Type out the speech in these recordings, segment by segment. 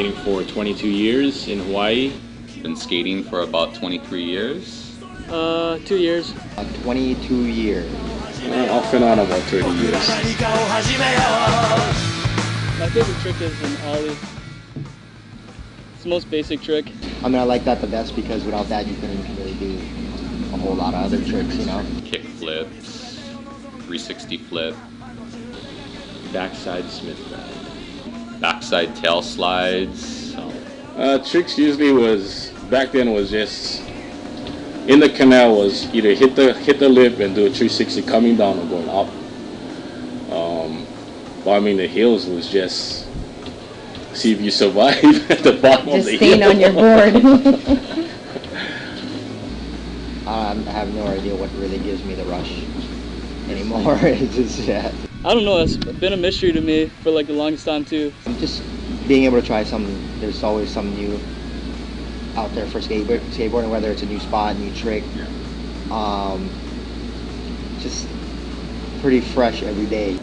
skateboarding for 22 years in Hawaii. Been skating for about 23 years. 2 years. 22 years. Off and on about 30 years. My favorite trick is an ollie. It's the most basic trick. I mean, I like that the best because without that you couldn't really do a whole lot of other tricks, you know? Kick flips, 360 flip, Backside Smith ride. backside tail slides. Tricks usually was, back then was just, in the canal was either hit the lip and do a 360 coming down or going up. Well, I mean the hills was just see if you survive at the bottom of the hill. Just staying on your board. I have no idea what really gives me the rush anymore. It's just, yeah. I don't know, it's been a mystery to me for like the longest time too. Just being able to try something, there's always something new out there for skateboarding, whether it's a new spot, new trick. Just pretty fresh every day.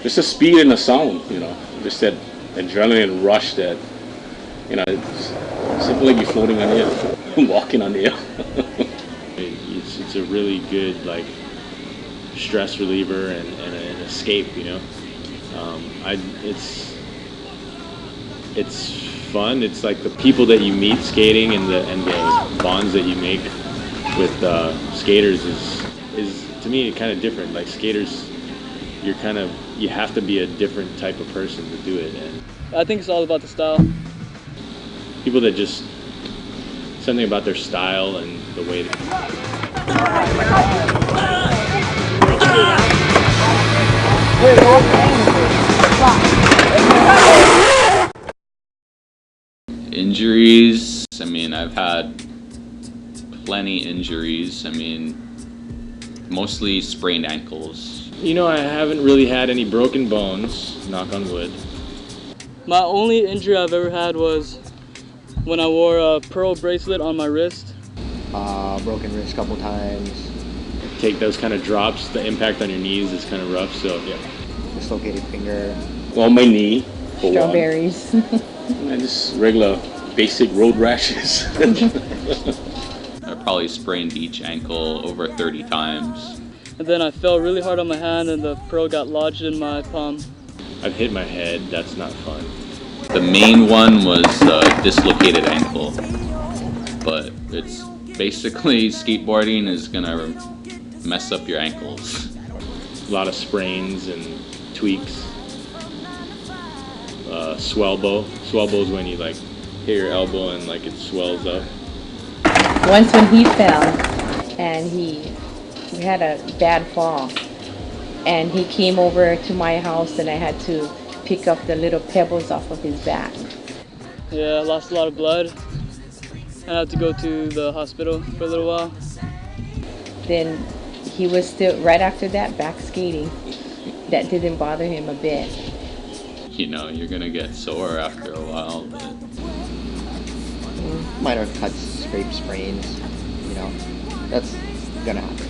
Just the speed and the sound, you know, just that adrenaline rush that, you know, it's simply like you're floating on the air, walking on the air. It's a really good like stress reliever and an escape, you know. It's fun. It's like the people that you meet skating and the bonds that you make with skaters is to me kind of different. Like skaters, you have to be a different type of person to do it. And I think it's all about the style. people that just something about their style and the way they Injuries, I mean, I've had plenty injuries. I mean, mostly sprained ankles. You know, I haven't really had any broken bones, knock on wood. My only injury I've ever had was when I wore a pearl bracelet on my wrist. Broken wrist a couple times. Take those kind of drops, the impact on your knees is kind of rough, so yeah. Dislocated finger. On my knee, for Strawberries. one. And just regular basic road rashes. I probably sprained each ankle over 30 times. And then I fell really hard on my hand and the pearl got lodged in my palm. I've hit my head, that's not fun. The main one was dislocated ankle, but it's basically skateboarding is gonna mess up your ankles. A lot of sprains and tweaks. Swellbo. Swellbo is when you like hit your elbow and like it swells up. Once when he fell and we had a bad fall and he came over to my house and I had to pick up the little pebbles off of his back. Yeah, I lost a lot of blood. I had to go to the hospital for a little while. Then he was still, right after that, back skating. That didn't bother him a bit. You know, you're gonna get sore after a while, but Minor cuts, scrapes, sprains, you know, that's gonna happen.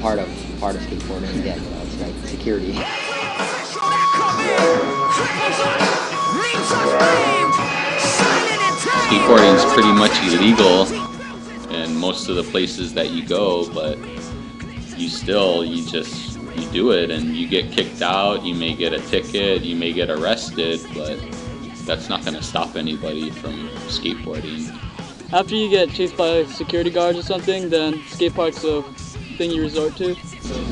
Part of skateboarding, again, you know, it's like security. skateboarding is pretty much illegal in most of the places that you go, but you do it and you get kicked out, you may get a ticket, you may get arrested, but that's not going to stop anybody from skateboarding. After you get chased by security guards or something, then skate park's the thing you resort to.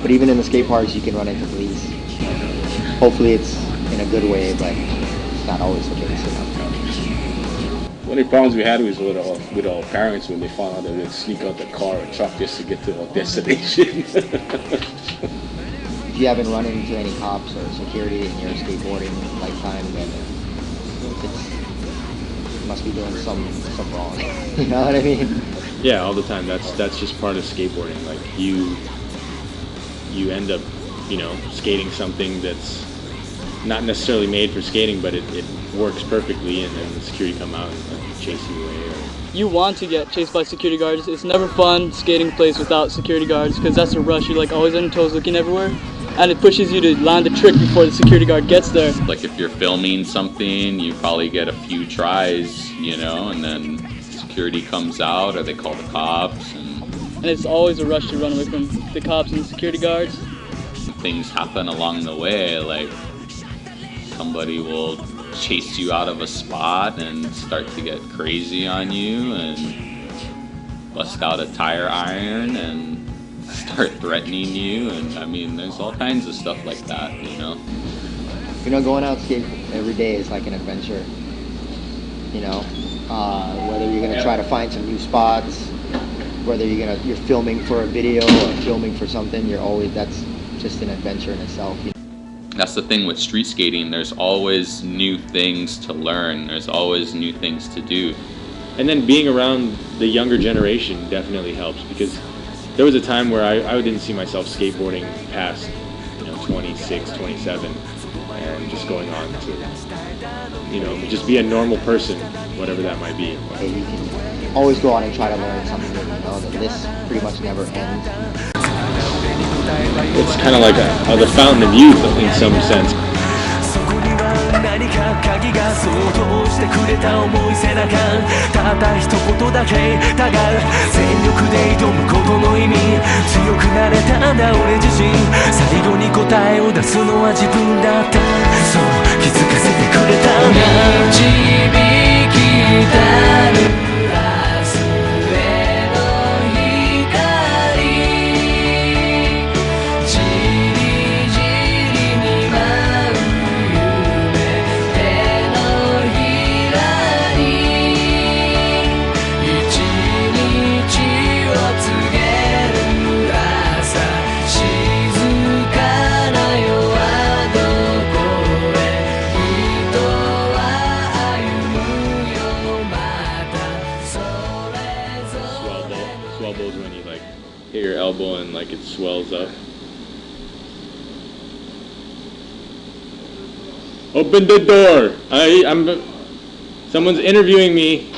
But even in the skate parks, you can run into police. Hopefully it's in a good way, but it's not always the case. One of the problems we had was with our parents when they found out that we'd sneak out the car or truck just to get to our destination. If you haven't run into any cops or security in your skateboarding lifetime, then you must be doing something wrong. You know what I mean? Yeah, all the time. That's just part of skateboarding. Like you end up, you know, skating something that's not necessarily made for skating, but it works perfectly, and then the security come out and chase you away. You want to get chased by security guards. It's never fun skating a place without security guards because that's a rush. You're like always on your toes looking everywhere. and it pushes you to land the trick before the security guard gets there. Like if you're filming something, you probably get a few tries, you know, and then security comes out or they call the cops, And it's always a rush to run away from the cops and the security guards. things happen along the way, like somebody will chase you out of a spot and start to get crazy on you and bust out a tire iron and start threatening you, and I mean there's all kinds of stuff like that, you know. You know, going out skate every day is like an adventure. You know, whether you're gonna try to find some new spots, whether you're filming for a video or filming for something, that's just an adventure in itself. You know? That's the thing with street skating, there's always new things to learn, there's always new things to do. And then being around the younger generation definitely helps, because there was a time where I didn't see myself skateboarding past 26, 27, and just going on to just be a normal person, whatever that might be. Okay, you can always go on and try to learn something new, that this pretty much never ends. It's kind of like the fountain of youth in some sense. 何か鍵がそっと押してくれた重い背中たった一言だけたが全力で挑むことの意味強くなれたんだ俺自身最後に答えを出すのは自分だったそう気づかせてくれたんだ導きたる明日への光じりじりに舞うSwells when you like hit your elbow and like it swells up. Open the door. Someone's interviewing me.